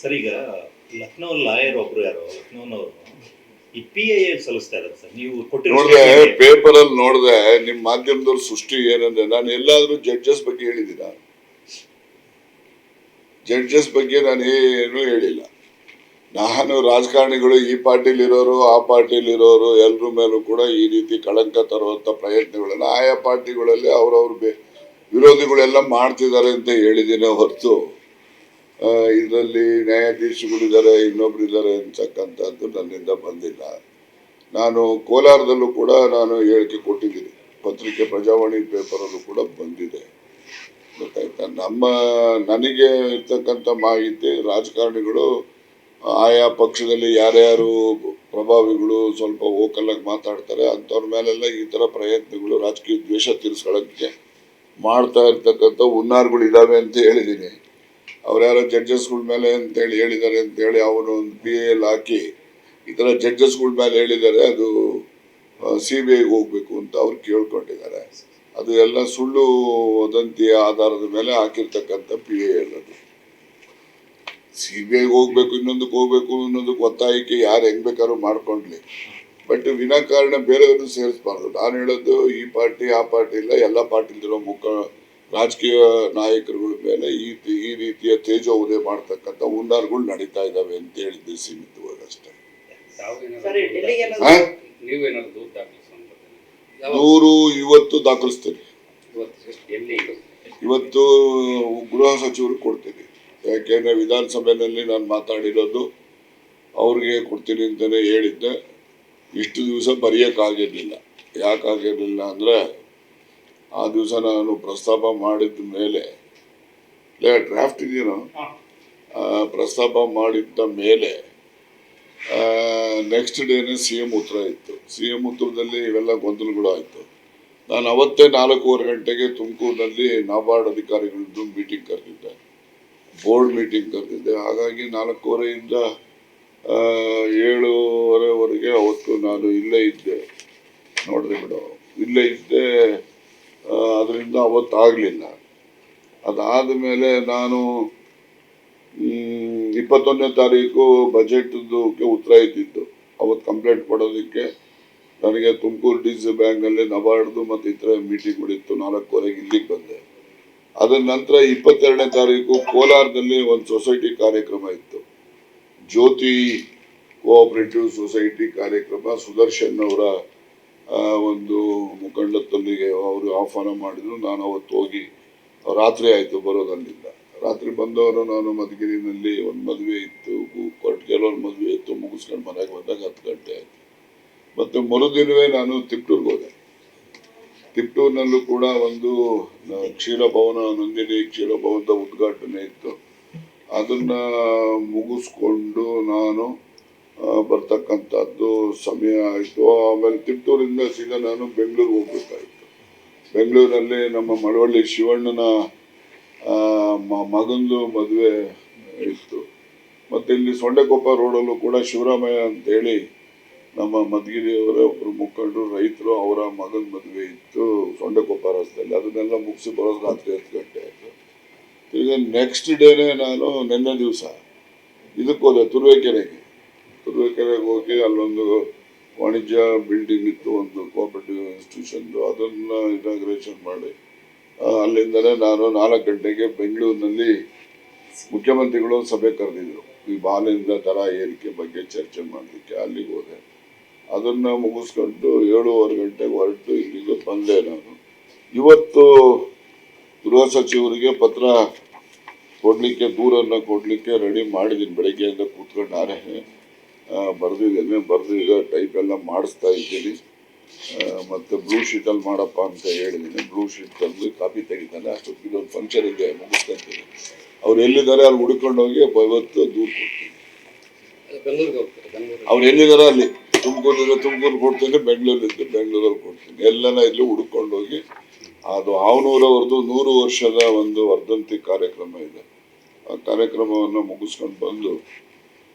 Sir ಈಗ Lucknow lawyer ಒಬ್ರು ಯಾರೋ ಲಕ್ನೋನವರು ಈ PIL ಸಲ್ಲಿಸ್ತಾ ಇದ್ದಾರೆ ಸರ್. ನೀವು ನೋಡಿದೆ ಪೇಪರ್ ಅಲ್ಲಿ ನೋಡಿದೆ ನಿಮ್ ಮಾಧ್ಯಮದವ್ರ ಸೃಷ್ಟಿ ಏನಂದ್ರೆ ನಾನು ಎಲ್ಲಾದ್ರೂ ಜಡ್ಜಸ್ ಬಗ್ಗೆ ಹೇಳಿದ್ದೀನ? ಜಡ್ಜಸ್ ಬಗ್ಗೆ ನಾನು ಏನು ಹೇಳಿಲ್ಲ. ನಾನು ರಾಜಕಾರಣಿಗಳು ಈ ಪಾರ್ಟಿಲಿ ಇರೋರು ಆ ಪಾರ್ಟಿಲಿ ಇರೋರು ಎಲ್ರ ಮೇಲೂ ಕೂಡ ಈ ರೀತಿ ಕಳಂಕ ತರುವಂತ ಪ್ರಯತ್ನಗಳೆಲ್ಲ ಆಯಾ ಪಾರ್ಟಿಗಳಲ್ಲಿ ಅವ್ರವ್ರ ವಿರೋಧಿಗಳೆಲ್ಲ ಮಾಡ್ತಿದ್ದಾರೆ ಅಂತ ಹೇಳಿದ್ದೀನಿ ಹೊರತು ಇದರಲ್ಲಿ ನ್ಯಾಯಾಧೀಶಗಳಿದ್ದಾರೆ ಇನ್ನೊಬ್ರು ಇದ್ದಾರೆ ಅಂತಕ್ಕಂಥದ್ದು ನನ್ನಿಂದ ಬಂದಿಲ್ಲ. ನಾನು ಕೋಲಾರದಲ್ಲೂ ಕೂಡ ನಾನು ಹೇಳಿಕೆ ಕೊಟ್ಟಿದ್ದೀನಿ, ಪತ್ರಿಕೆ ಪ್ರಜಾವಾಣಿ ಪೇಪರಲ್ಲೂ ಕೂಡ ಬಂದಿದೆ. ಗೊತ್ತಾಯ್ತಾ? ನನಗೆ ಇರ್ತಕ್ಕಂಥ ಮಾಹಿತಿ ರಾಜಕಾರಣಿಗಳು ಆಯಾ ಪಕ್ಷದಲ್ಲಿ ಯಾರ್ಯಾರು ಪ್ರಭಾವಿಗಳು ಸ್ವಲ್ಪ ಓಕಲ್ಲಾಗಿ ಮಾತಾಡ್ತಾರೆ ಅಂಥವ್ರ ಮೇಲೆಲ್ಲ ಈ ಥರ ಪ್ರಯತ್ನಗಳು ರಾಜಕೀಯ ದ್ವೇಷ ತೀರಿಸ್ಕೊಳ್ಳೋಕ್ಕೆ ಮಾಡ್ತಾ ಇರ್ತಕ್ಕಂಥ ಹುನ್ನಾರಗಳು ಇದ್ದಾವೆ ಅಂತ ಹೇಳಿದ್ದೀನಿ. ಅವ್ರು ಯಾರೋ ಜಡ್ಜಸ್ಗಳ ಮೇಲೆ ಅಂತೇಳಿ ಹೇಳಿದ್ದಾರೆ ಅಂತೇಳಿ ಅವನು ಒಂದು PIL ಹಾಕಿ ಈ ಥರ ಜಡ್ಜಸ್ಗಳ ಮೇಲೆ ಹೇಳಿದ್ದಾರೆ, ಅದು CBIಗೆ ಹೋಗ್ಬೇಕು ಅಂತ ಅವ್ರು ಕೇಳ್ಕೊಂಡಿದ್ದಾರೆ. ಅದು ಎಲ್ಲ ಸುಳ್ಳು ವದಂತಿಯ ಆಧಾರದ ಮೇಲೆ ಹಾಕಿರ್ತಕ್ಕಂಥ PIL. ಅದು CBIಗೆ ಹೋಗ್ಬೇಕು, ಇನ್ನೊಂದಕ್ಕೆ ಹೋಗ್ಬೇಕು, ಇನ್ನೊಂದಕ್ಕೆ ಒತ್ತಾಯಕ್ಕೆ ಯಾರು ಹೆಂಗ್ ಬೇಕಾದ್ರೂ ಮಾಡ್ಕೊಂಡ್ಲಿ, ಬಟ್ ವಿನಾಕಾರಣ ಬೇರೆಯವ್ರನ್ನು ಸೇರಿಸಬಾರ್ದು. ನಾನು ಹೇಳೋದು ಈ ಪಾರ್ಟಿ ಆ ಪಾರ್ಟಿ ಇಲ್ಲ, ಎಲ್ಲ ಪಾರ್ಟಿಲಿರೋ ರಾಜಕೀಯ ನಾಯಕರುಗಳ ಮೇಲೆ ಈ ರೀತಿಯ ತೇಜೋವಧೆ ಮಾಡ್ತಕ್ಕಂಥ ಹುನ್ನಾರಗಳು ನಡೀತಾ ಇದಾವೆ ಅಂತ ಹೇಳಿದ್ದೆ ಸೀಮಿತವಾಗಿ ಅಷ್ಟೇ. ದೂರು ಇವತ್ತು ದಾಖಲಿಸ್ತೀನಿ, ಇವತ್ತು ಗೃಹ ಸಚಿವರು ಕೊಡ್ತೀನಿ. ಯಾಕೆಂದ್ರೆ ವಿಧಾನಸಭೆಯಲ್ಲಿ ನಾನು ಮಾತಾಡಿರೋದು ಅವ್ರಿಗೆ ಕೊಡ್ತೀನಿ ಅಂತಾನೆ ಹೇಳಿದ್ದೆ. ಇಷ್ಟು ದಿವಸ ಬರೆಯೋಕ್ಕಾಗಿರ್ಲಿಲ್ಲ. ಯಾಕಾಗಿರ್ಲಿಲ್ಲ ಅಂದರೆ ಆ ದಿವಸ ನಾನು ಪ್ರಸ್ತಾಪ ಮಾಡಿದ ಮೇಲೆ ಡ್ರಾಫ್ಟ್ ಇದೆಯೋ ಪ್ರಸ್ತಾಪ ಮಾಡಿದ್ದ ಮೇಲೆ ನೆಕ್ಸ್ಟ್ ಡೇನೇ CM ಉತ್ತರ ಇತ್ತು. CM ಉತ್ತರದಲ್ಲಿ ಇವೆಲ್ಲ ಗೊಂದಲಗಳು ಆಯಿತು. ನಾನು ಅವತ್ತೇ 4:15 ಗಂಟೆಗೆ ತುಮಕೂರಿನಲ್ಲಿ ನಾಬಾರ್ಡ್ ಅಧಿಕಾರಿಗಳದ್ದು ಮೀಟಿಂಗ್ ಕರೆದಿದ್ದೆ, ಬೋರ್ಡ್ ಮೀಟಿಂಗ್ ಕರೆದಿದ್ದೆ. ಹಾಗಾಗಿ 4:15 ಇಂದ 7:30ವರೆಗೆ ಅವತ್ತು ನಾನು ಇಲ್ಲೇ ಇದ್ದೆ. ನೋಡಿದೆ ಬಿಡು, ಇಲ್ಲೇ ಇದ್ದೆ. ಅದರಿಂದ ಅವತ್ತಾಗಲಿಲ್ಲ. ಅದಾದ ಮೇಲೆ ನಾನು 21ನೇ ತಾರೀಕು ಬಜೆಟ್ದು ಉತ್ತರ ಇದ್ದಿದ್ದು. ಅವತ್ತು ಕಂಪ್ಲೇಂಟ್ ಕೊಡೋದಕ್ಕೆ ನನಗೆ ತುಮಕೂರು DCC ಬ್ಯಾಂಕಲ್ಲಿ ನಬಾರ್ಡ್ದು ಮತ್ತು ಇತರ ಮೀಟಿಂಗ್ಗಳಿತ್ತು. 4:15 ಇಲ್ಲಿಗೆ ಬಂದೆ. ಅದರ ನಂತರ 22ನೇ ತಾರೀಕು ಕೋಲಾರದಲ್ಲಿ ಒಂದು ಸೊಸೈಟಿ ಕಾರ್ಯಕ್ರಮ ಇತ್ತು, ಜ್ಯೋತಿ ಕೋಆಪರೇಟಿವ್ ಸೊಸೈಟಿ ಕಾರ್ಯಕ್ರಮ. ಸುದರ್ಶನ್ ಅವರ ಒಂದು ಮುಖಂಡತ್ವದಲ್ಲಿಗೆ ಅವರು ಆಹ್ವಾನ ಮಾಡಿದ್ರು. ನಾನು ಅವತ್ತು ಹೋಗಿ, ರಾತ್ರಿ ಆಯಿತು ಬರೋದಲ್ಲಿಂದ. ರಾತ್ರಿ ಬಂದವರು ನಾನು ಮಧುಗಿರಿನಲ್ಲಿ ಒಂದು ಮದುವೆ ಇತ್ತು, ಕೊರಟಗೆರೆಯವ್ರ ಮದುವೆ ಇತ್ತು, ಮುಗಿಸ್ಕೊಂಡು ಮನೆಗೆ ಬಂದಾಗ 10 ಗಂಟೆ ಆಯಿತು. ಮತ್ತು ಮರುದಿನವೇ ನಾನು ತಿಪ್ಟೂರ್ಗೆ ಹೋದೆ. ತಿಪ್ಟೂರಿನಲ್ಲೂ ಕೂಡ ಒಂದು ಕ್ಷೀರಭವನ, ನಂದಿನಿ ಕ್ಷೀರಭವನದ ಉದ್ಘಾಟನೆ ಇತ್ತು. ಅದನ್ನ ಮುಗಿಸ್ಕೊಂಡು ನಾನು ಬರ್ತಕ್ಕಂಥದ್ದು ಸಮಯ ಆಯಿತು. ಆಮೇಲೆ ತಿಪ್ಟೂರಿಂದ ಸೀದಾ ನಾನು ಬೆಂಗಳೂರಿಗೆ ಹೋಗ್ಬೇಕಾಯಿತು. ಬೆಂಗಳೂರಲ್ಲಿ ನಮ್ಮ ಮಳವಳ್ಳಿ ಶಿವಣ್ಣನ ಮಗಂದು ಮದುವೆ ಇತ್ತು. ಮತ್ತು ಇಲ್ಲಿ ಸೊಂಡೆಕೊಪ್ಪ ರೋಡಲ್ಲೂ ಕೂಡ ಶಿವರಾಮಯ್ಯ ಅಂತೇಳಿ ನಮ್ಮ ಮಧುಗಿರಿಯವರ ಒಬ್ಬರು ಮುಖಂಡರು, ರೈತರು, ಅವರ ಮಗನ ಮದುವೆ ಇತ್ತು ಸೊಂಡೆಕೊಪ್ಪ ರಸ್ತೆಯಲ್ಲಿ. ಅದನ್ನೆಲ್ಲ ಮುಗಿಸಿ ಬರೋದು ರಾತ್ರಿ 10 ಗಂಟೆ ಆಯಿತು. ಈಗ ನೆಕ್ಸ್ಟ್ ಡೇನೇ ನಾನು ನಿನ್ನೆ ದಿವಸ ಇದಕ್ಕೆ ಹೋದೆ, ತುರುವೇಕೆರೆಗೆ ಹೋಗಿ ಅಲ್ಲೊಂದು ವಾಣಿಜ್ಯ ಬಿಲ್ಡಿಂಗ್ ಇತ್ತು, ಒಂದು ಕೋಆಪರೇಟಿವ್ ಇನ್ಸ್ಟಿಟ್ಯೂಷನ್ದು. ಅದನ್ನು ಇನಾಗ್ರೇಷನ್ ಮಾಡಿ ಅಲ್ಲಿಂದಲೇ ನಾನು 4 ಗಂಟೆಗೆ ಬೆಂಗಳೂರಿನಲ್ಲಿ ಮುಖ್ಯಮಂತ್ರಿಗಳು ಸಭೆ ಕರೆದಿದ್ರು, ಈ ಬಾಲಿಂದ ದರ ಏರಿಕೆ ಬಗ್ಗೆ ಚರ್ಚೆ ಮಾಡಲಿಕ್ಕೆ. ಅಲ್ಲಿಗೆ ಹೋದೆ. ಅದನ್ನು ಮುಗಿಸ್ಕೊಂಡು 7:15 ಗಂಟೆಗೆ ಹೊರಟು ಇಲ್ಲಿಗೆ ಬಂದೆ. ನಾನು ಇವತ್ತು ಗೃಹ ಸಚಿವರಿಗೆ ಪತ್ರ ಕೊಡಲಿಕ್ಕೆ, ದೂರನ್ನು ಕೊಡಲಿಕ್ಕೆ ರೆಡಿ ಮಾಡಿದ್ದೀನಿ. ಬೆಳಗ್ಗೆಯಿಂದ ಕೂತ್ಕೊಂಡು ನಾನೇ ಬರೆದಿದ್ದೇನೆ. ಬರೆದು ಈಗ ಟೈಪ್ ಎಲ್ಲ ಮಾಡಿಸ್ತಾ ಇದ್ದೀನಿ. ಮತ್ತು ಬ್ಲೂ ಶೀಟಲ್ಲಿ ಮಾಡಪ್ಪ ಅಂತ ಹೇಳಿದ್ದೀನಿ. ಬ್ಲೂ ಶೀಟ್ ತಂದು ಕಾಪಿ ತೆಗಿತಾನೆ. ಅಷ್ಟೊತ್ತಿಗೆ ಒಂದು ಫಂಕ್ಷನ್ ಇದೆ, ಮುಗಿಸ್ಕೊತೀನಿ. ಅವ್ರು ಎಲ್ಲಿದ್ದಾರೆ ಅಲ್ಲಿ ಹುಡ್ಕೊಂಡು ಹೋಗಿ ಇವತ್ತು ದೂರ ಕೊಡ್ತೀನಿ. ಅವ್ರು ಎಲ್ಲಿದ್ದಾರೆ ಅಲ್ಲಿ ತುಮಕೂರು ಕೊಡ್ತೀನಿ, ಬೆಂಗಳೂರಿದ್ದು ಬೆಂಗಳೂರಲ್ಲಿ ಕೊಡ್ತೀನಿ. ಎಲ್ಲನ ಇಲ್ಲಿ ಹುಡ್ಕೊಂಡು ಹೋಗಿ, ಅದು ಅವನೂರವ್ರದ್ದು 100 ವರ್ಷದ ಒಂದು ವರ್ಧಂತಿ ಕಾರ್ಯಕ್ರಮ ಇದೆ. ಆ ಕಾರ್ಯಕ್ರಮವನ್ನು ಮುಗಿಸ್ಕೊಂಡು ಬಂದು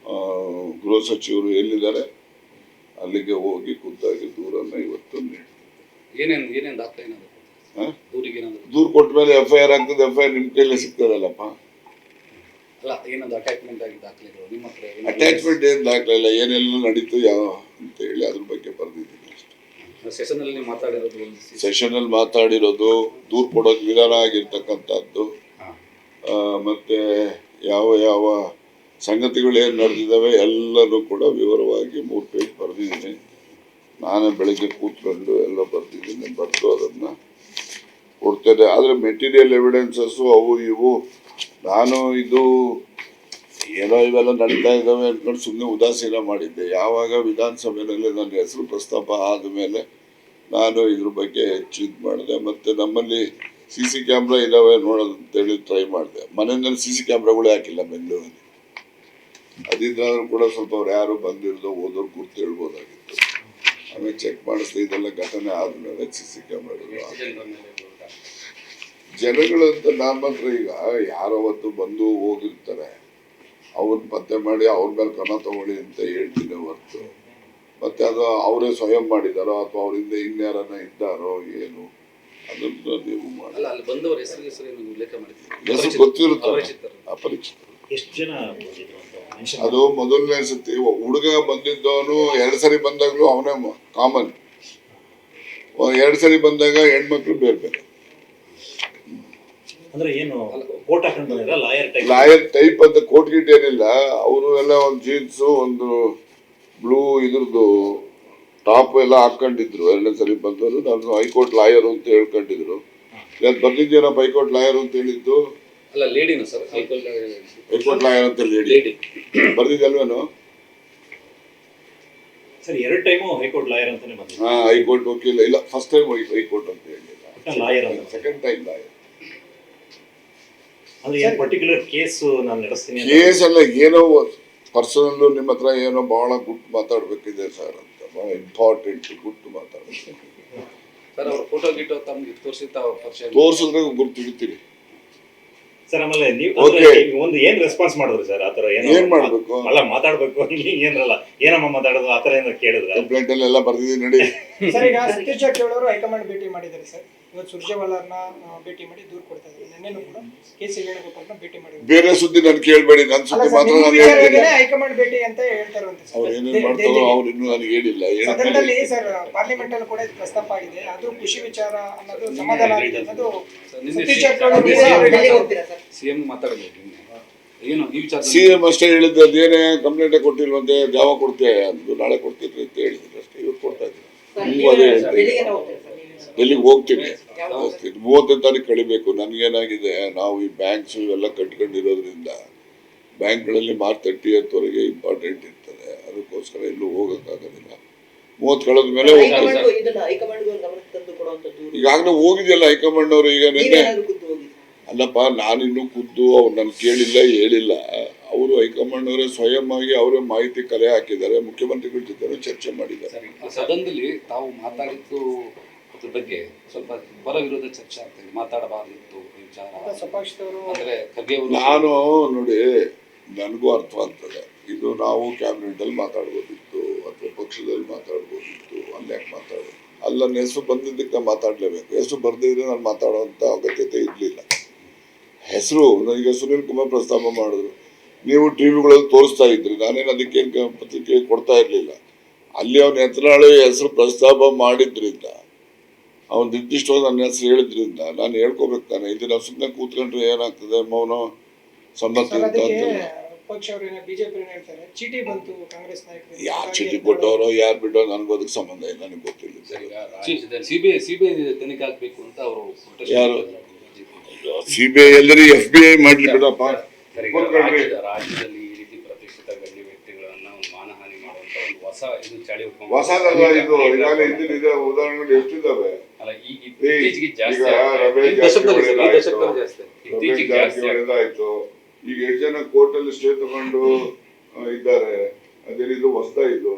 ಗೃಹ ಸಚಿವರು ಎಲ್ಲಿದ್ದಾರೆ ಅಲ್ಲಿಗೆ ಹೋಗಿ ಖುದ್ದಾಗಿ ದೂರನ್ನು ಇವತ್ತು ನೀಡ್ತೀನಿ. ದೂರು ಕೊಟ್ಟ ಮೇಲೆ FIR ಆಗ್ತದೆ. FIR ನಿಮ್ಮ ಕೈಲೇ ಸಿಗ್ತದಲ್ಲಪ್ಪ. ಅಲ್ಲ ಏನೊಂದು ಅಟ್ಯಾಚ್ಮೆಂಟ್ ಆಗಿ ದಾಖಲೆಗಳು ನಿಮ್ಮ ಹತ್ರ ಅಟ್ಯಾಚ್ಮೆಂಟ್ ಏನು ದಾಖಲೆ ಇಲ್ಲ, ಏನೆಲ್ಲ ನಡೀತು ಯಾವ ಅಂತ ಹೇಳಿ ಅದ್ರ ಬಗ್ಗೆ ಬರೆದಿದ್ದೀನಿ ಅಷ್ಟೇ. ಸೆಷನಲ್ಲಿ ನೀವು ಮಾತಾಡಿರೋದು ಸೆಷನಲ್ಲಿ ಮಾತಾಡಿರೋದು, ದೂರು ಕೊಡೋಕೆ ವಿಧಾನ ಆಗಿರ್ತಕ್ಕಂಥದ್ದು, ಮತ್ತೆ ಯಾವ ಯಾವ ಸಂಗತಿಗಳು ಏನು ನಡೆದಿದ್ದಾವೆ ಎಲ್ಲನೂ ಕೂಡ ವಿವರವಾಗಿ 3 ಪೇಜ್ ಬರೆದಿದ್ದೀನಿ. ನಾನೇ ಬೆಳಿಗ್ಗೆ ಕೂತ್ಕೊಂಡು ಎಲ್ಲ ಬರೆದಿದ್ದೀನಿ, ಬರೆದು ಅದನ್ನು ಕೊಡ್ತೇನೆ. ಆದರೆ ಮೆಟೀರಿಯಲ್ ಎವಿಡೆನ್ಸಸ್ಸು ಅವು ಇವು ನಾನು ಇದು ಏನೋ ಇವೆಲ್ಲ ನಡೀತಾ ಇದ್ದಾವೆ ಅಂದ್ಕೊಂಡು ಸುಮ್ಮನೆ ಉದಾಸೀನ ಮಾಡಿದ್ದೆ. ಯಾವಾಗ ವಿಧಾನಸಭೆಯಲ್ಲಿ ನನ್ನ ಹೆಸರು ಪ್ರಸ್ತಾಪ ಆದಮೇಲೆ ನಾನು ಇದ್ರ ಬಗ್ಗೆ ಹೆಚ್ಚು ಇದು ಮಾಡಿದೆ. ಮತ್ತು ನಮ್ಮಲ್ಲಿ CC ಕ್ಯಾಮ್ರಾ ಇದ್ದಾವೆ ನೋಡೋದು ಅಂತೇಳಿ ಟ್ರೈ ಮಾಡಿದೆ. ಮನೆಯಲ್ಲಿ CC ಕ್ಯಾಮ್ರಾಗಳೇ ಹಾಕಿಲ್ಲ ಬೆಂಗಳೂರಲ್ಲಿ. ಅದಿದ್ದಾದ್ರೂ ಕೂಡ ಸ್ವಲ್ಪ ಅವ್ರು ಯಾರು ಬಂದಿರೋದು ಓದೋರು ಗುರ್ತು ಹೇಳ್ಬೋದಾಗಿತ್ತು. ಆಮೇಲೆ ಚೆಕ್ ಮಾಡಿಸ್ದೆ, ಇದೆಲ್ಲ ಘಟನೆ ಆದಮೇಲೆ CC ಕ್ಯಾಮ್ರಾಗಳು ಜನಗಳಂತ ನಾನು ಮಾತ್ರ ಈಗ ಯಾರೋ ಅವತ್ತು ಬಂದು ಹೋಗಿರ್ತಾರೆ ಅವ್ರನ್ನ ಪತ್ತೆ ಮಾಡಿ ಅವ್ರ ಮೇಲೆ ಕ್ರಮ ತಗೊಳ್ಳಿ ಅಂತ ಹೇಳ್ತೀನಿ ಹೊರತು ಮತ್ತೆ ಅದು ಅವರೇ ಸ್ವಯಂ ಮಾಡಿದಾರೋ ಅಥವಾ ಅವರಿಂದ ಇನ್ಯಾರನ್ನ ಇದ್ದಾರೋ ಏನು ಅದನ್ನು ನೀವು ಮಾಡಿ. ಅಲ್ಲಿ ಬಂದವರ ಹೆಸರು ಉಲ್ಲೇಖ ಮಾಡಿದ್ದೀವಿ. ಹೆಸರು ಗೊತ್ತಿರುತ್ತಾರೆ, ಅಪರಿಚಿತರು. ಎಷ್ಟು ಜನ ಬಂದಿದ್ರು ಅಂತ ಅದು ಮೊದಲನೇ ಸತಿ ಹುಡುಗ ಬಂದಿದ್ದವನು 2 ಸರಿ ಬಂದಾಗಲೂ ಅವನೇ ಕಾಮನ್. 2 ಸರಿ ಬಂದಾಗ ಹೆಣ್ಮಕ್ಳು ಬೇರೆ ಬೇರೆ. ಅಂದ್ರೆ ಏನು ಕೋಟ್ ಹಾಕೊಂಡು ಬಂದಿದ್ರ ಲಾಯರ್ ಟೈಪ್ ಅಂತ ಕೋಟ್ ಗಿಟ್ ಏನಿಲ್ಲ. ಅವರು ಎಲ್ಲ ಒಂದು ಜೀನ್ಸು ಒಂದು ಬ್ಲೂ ಇದ್ರದ್ದು ಟಾಪ್ ಎಲ್ಲ ಹಾಕೊಂಡಿದ್ರು. 2ನೇ ಸರಿ ಬಂದವರು ನಾನು ಹೈಕೋರ್ಟ್ ಲಾಯರ್ ಅಂತ ಹೇಳ್ಕೊಂಡಿದ್ರು. ಬಂದಿದ್ದೇನಪ್ಪ ಹೈಕೋರ್ಟ್ ಲಾಯರ್ ಅಂತ ಹೇಳಿದ್ದು ಅಲ್ಲ ಲೇಡಿನ ಸರ್, ಹೈಕೋರ್ಟ್ ಲಾಯರ್ ಅಂತ ಲೇಡಿ ಬರ್ದಿದ್ದಲ್ವೇನು? ಸರ್ 2 ಟೈಮು ಹೈಕೋರ್ಟ್ ಲಾಯರ್ ಅಂತಾನೆ ಬಂದಿದ್ರು. ಹೈಕೋರ್ಟ್ ವಕೀಲ ಇಲ್ಲ, ಫಸ್ಟ್ ಟೈಮ್ ಹೈಕೋರ್ಟ್ ಅಂತ ಹೇಳಿಲ್ಲ, ಲಾಯರ್ ಅಂತ. Second time lawyer. ಅಂದ್ರೆ ಏನು ಪರ್ಟಿಕ್ಯುಲರ್ ಕೇಸ್ ನಾನು ನಡೆಸ್ತೀನಿ ಕೇಸ್ ಅಲ್ಲ, ಏನೋ ಪರ್ಸನಲ್ಲು ನಿಮ್ಮ ಹತ್ರ ಏನೋ ಬಹಳ ಗುಟ್ಟು ಮಾತಾಡ್ಬೇಕಿದೆ ಸರ್ ಅಂತ, ಬಹಳ ಇಂಪಾರ್ಟೆಂಟ್ ಗುಟ್ಟು ಮಾತಾಡ್ಬೇಕು ಸರ್. ಅವ್ರ ಫೋಟೋ ಗಿಟೋ ತಮ್ಗೆ ತೋರಿಸಿದ್ರೆ ಗುರ್ತಿರ್ತೀರಿ ಸರ್. ಆಮೇಲೆ ನೀವು ಒಂದು ಏನ್ ರೆಸ್ಪಾನ್ಸ್ ಮಾಡಿದ್ರಿ ಸರ್? ಆತರ ಏನ್ ಮಾಡ್ಬೇಕು ಅಲ್ಲ ಮಾತಾಡ್ಬೇಕು ಏನ್ರಲ್ಲ ಏನಮ್ಮ ಮಾತಾಡೋದು ಆತರ ಏನಾದ್ರು ಕೇಳಿದ್ರೆ ಕಂಪ್ಲೇಂಟ್ ಎಲ್ಲ ಬರ್ದಿದ್ದೀನಿ ನೋಡಿ. ಸರ್ ಈಗ ಸತೀಶ್ ಜಾರಕಿಹೊಳಿ ಅವರು ಹೈಕಮಾಂಡ್ ಭೇಟಿ ಮಾಡಿದ್ದಾರೆ ಸರ್. ಇವತ್ತು ಸುರ್ಜೇವಾಲಾರನ್ನ ಭೇಟಿ ಮಾಡಿ ದೂರು ಕೊಡ್ತಾ ಇದ್ದಾರೆ. ನಿನ್ನೆನೂ ಕೂಡ KC ವೇಣುಗೋಪಾಲ್ನ ಭೇಟಿ ಮಾಡಿದ್ದಾರೆ. ಬೇರೆ ಸುದ್ದಿ ನನ್ ಕೇಳ್ಬೇಡಿ, ನನ್ನ ಸುದ್ದಿ ಮಾತ್ರ ನಾನು ಹೇಳ್ತೀನಿ. ಹೈಕಮಾಂಡ್ ಭೇಟಿ ಅಂತ ಹೇಳ್ತಾರಂತೆ ಸರ್. ಅವ್ರು ಏನೇನ್ ಮಾಡ್ತಾರೋ ಅವ್ರು ಇನ್ನೂ ನನಗೆ ಹೇಳಿಲ್ಲ. ಸದನದಲ್ಲಿ ಸರ್ ಪಾರ್ಲಿಮೆಂಟ್ ಅಲ್ಲಿ ಕೂಡ ಇದು ಪ್ರಸ್ತಾಪ ಆಗಿದೆ. ಅದು ಖುಷಿ ವಿಚಾರ ಅನ್ನೋದು ಸಮಾಧಾನ ಆಗಿದೆ ಅನ್ನೋದು ಸತೀಶ್ ಜಾರಕಿಹೊಳಿ ಸಿಎಂ ಮಾತಾಡಬೇಕು. ಏನು ಈ ವಿಚಾರ CM ಅಷ್ಟೇ ಹೇಳಿದ್ದು, ಅದೇನೇ ಕಂಪ್ಲೇಂಟ್ ಕೊಟ್ಟಿಲ್ವಂತೆ, ಯಾವಾಗ ಕೊಡ್ತೇವೆ ಅಂದು ನಾಳೆ ಕೊಡ್ತಿದ್ರಿ ಅಂತ ಹೇಳಿದ್ರು ಅಷ್ಟೇ. ಇವತ್ತು ಕೊಡ್ತಾ ಇದ್ದೀನಿ. ಅದೇ ಎಲ್ಲಿಗೆ ಹೋಗ್ತೀನಿ 30ನೇ ತಾರೀಕು ಕಳಿಬೇಕು. ನನಗೇನಾಗಿದೆ, ನಾವು ಈ ಬ್ಯಾಂಕ್ಸ್ ಇವೆಲ್ಲ ಕಟ್ಕೊಂಡಿರೋದ್ರಿಂದ ಬ್ಯಾಂಕ್ಗಳಲ್ಲಿ ಮಾರ್ಚ್ 30th ವರೆಗೆ ಇಂಪಾರ್ಟೆಂಟ್ ಇರ್ತದೆ. ಅದಕ್ಕೋಸ್ಕರ ಎಲ್ಲೂ ಹೋಗೋಕ್ಕಾಗೋದಿಲ್ಲ. 30 ಕಳೆದ ಮೇಲೆ ಈಗಾಗಲೇ ಹೋಗಿದೆಯಲ್ಲ ಹೈಕಮಾಂಡ್ ಅವರು. ಈಗ ನಿನ್ನೆ ಅಲ್ಲಪ್ಪ, ನಾನಿನ್ನೂ ಖುದ್ದು ಅವ್ರು ನನ್ನ ಕೇಳಿಲ್ಲ ಹೇಳಿಲ್ಲ. ಅವರು ಹೈಕಮಾಂಡ್ ಅವರೇ ಸ್ವಯಂ ಆಗಿ ಅವರೇ ಮಾಹಿತಿ ಕಲೆ ಹಾಕಿದ್ದಾರೆ. ಮುಖ್ಯಮಂತ್ರಿಗಳ ಜೊತೆ ಚರ್ಚೆ ಮಾಡಿದ್ದಾರೆ. ಸದನದಲ್ಲಿ ತಾವು ಮಾತಾಡಿದ್ದು ಅದ್ರ ಬಗ್ಗೆ ಸ್ವಲ್ಪ ಬರ ವಿರೋಧ ಚರ್ಚೆ ಆಗ್ತದೆ. ಮಾತಾಡಬಾರ್ದಿತ್ತು ವಿಚಾರ ಅಂದ್ರೆ ನಾನು ನೋಡಿ, ನನಗೂ ಅರ್ಥ ಆಗ್ತದೆ. ಇದು ನಾವು ಕ್ಯಾಬಿನೆಟ್ ಅಲ್ಲಿ ಮಾತಾಡ್ಬೋದಿತ್ತು ಅಥವಾ ಪಕ್ಷದಲ್ಲಿ ಮಾತಾಡ್ಬೋದಿತ್ತು. ಅಲ್ಲಿ ಯಾಕೆ ಮಾತಾಡೋದು? ಅಲ್ಲಿ ನನ್ನ ಹೆಸರು ಬಂದಿದ್ದಕ್ಕೆ ನಾನು ಮಾತಾಡಲೇಬೇಕು. ಹೆಸರು ಬರ್ದಿದ್ರೆ ನಾನು ಮಾತಾಡೋವಂಥ ಅಗತ್ಯತೆ ಇರಲಿಲ್ಲ. ಹೆಸರು ನನಗೆ ಸುನೀಲ್ ಕುಮಾರ್ ಪ್ರಸ್ತಾಪ ಮಾಡಿದ್ರು, ನೀವು ಟಿವಿಗಳಲ್ಲಿ ತೋರಿಸ್ತಾ ಇದ್ರಿ, ನಾನೇನು ಅದಕ್ಕೇನು ಪತ್ರಿಕೆ ಕೊಡ್ತಾ ಇರಲಿಲ್ಲ. ಅಲ್ಲಿ ಅವನ ಯತ್ನಾಳು ಹೆಸರು ಪ್ರಸ್ತಾಪ ಮಾಡಿದ್ರಿಂದ, ಅವನು ನಿರ್ದಿಷ್ಟವಾಗಿ ನನ್ನ ಹೆಸರು ಹೇಳಿದ್ರಿಂದ ನಾನು ಹೇಳ್ಕೋಬೇಕು ತಾನೆ. ಇದು ನಾವು ಸುಮ್ಮನೆ ಕೂತ್ಕೊಂಡ್ರೆ ಏನಾಗ್ತದೆ, ಮೌನ ಸಮ್ಮತಿ ಅಂತ ಯಾರು ಚೀಟಿ ಕೊಟ್ಟವರು ಯಾರು ಬಿಟ್ಟೋ ನನಗೂ ಅದಕ್ಕೆ ಸಂಬಂಧ ಇಲ್ಲ, ನನಗೆ ಗೊತ್ತಿಲ್ಲ. ಸಿಬಿಐ ತನಿಖೆ ಆಗ್ಬೇಕು ಅಂತ ಅವರು ಯಾರು CBI ಎಲ್ಲರೂ FBI ಮಾಡ್ಲಿ ಬಿಡಪ್ಪ. ರಾಜ್ಯದಲ್ಲಿ ಈ ರೀತಿ ಪ್ರತಿಷ್ಠಿತ ಗಣ್ಯ ವ್ಯಕ್ತಿಗಳನ್ನ ಮಾನಹಾನಿ ಮಾಡುವಂತ ಒಂದು ಹೊಸ ಇದು ಚಾಳಿ ಹೊಸದಲ್ಲ ಇದು. ಈಗಾಗಲೇ ಹಿಂದಿನ ಉದಾಹರಣೆಗಳು ಎಷ್ಟಿದ್ದಾವೆ. ಆಯ್ತು. ಈಗ 8 ಜನ ಕೋರ್ಟ್ ಅಲ್ಲಿ ಸ್ಟೇ ತಗೊಂಡು ಇದ್ದಾರೆ. ಅದೇ ರೀತಿ ಹೊಸದ ಇದು.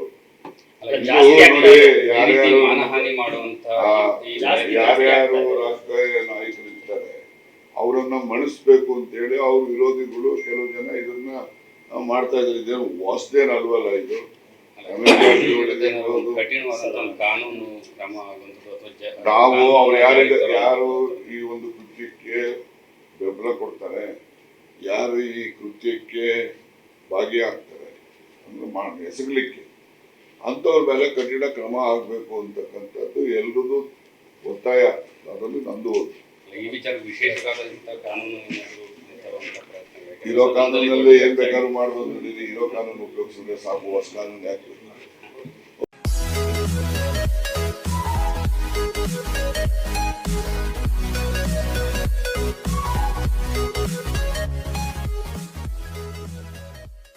ಮಾನಹಾನಿ ಮಾಡುವಂತ ಯಾರ್ಯಾರು ರಾಜಕೀಯ ನಾಯಕರು ಇರ್ತಾರೆ ಅವರನ್ನ ಮಣಿಸ್ಬೇಕು ಅಂತ ಹೇಳಿ ಅವ್ರ ವಿರೋಧಿಗಳು ಕೆಲವು ಜನ ಇದನ್ನ ಮಾಡ್ತಾ ಇದ್ದಾರೆ. ಇದೇನು ಹೊಸದೇನಲ್ವಲ್ಲ ಇದು. ಕಾನೂನು ಕ್ರಮ ನಾವು ಅವ್ರು ಯಾರು ಈ ಒಂದು ಕೃತ್ಯಕ್ಕೆ ಬೆಂಬಲ ಕೊಡ್ತಾರೆ ಯಾರು ಈ ಕೃತ್ಯಕ್ಕೆ ಭಾಗಿಯಾಗ್ತಾರೆ ಅಂದ್ರೆ ಎಸಗಲಿಕ್ಕೆ ಅಂಥವ್ರ ಮೇಲೆ ಕಠಿಣ ಕ್ರಮ ಆಗಬೇಕು ಅಂತಕ್ಕಂಥದ್ದು ಎಲ್ರದ್ದು ಒತ್ತಾಯ. ಅದರಲ್ಲಿ ನಂದು ಈ ವಿಚಾರ ವಿಶೇಷವಾದಂಥ ಕಾನೂನು ತರುವಂಥ ಪ್ರಯತ್ನ ಇರೋ ಕಾನೂನಲ್ಲಿ ಏನ್ ಬೇಕಾದ್ರೂ ಮಾಡ್ಬೋದು. ಇರೋ ಕಾನೂನು ಉಪಯೋಗಿಸಿದ್ರೆ ಸಾಕು, ಹೊಸ ಕಾನೂನು ಯಾಕೆ ಬೇಕು?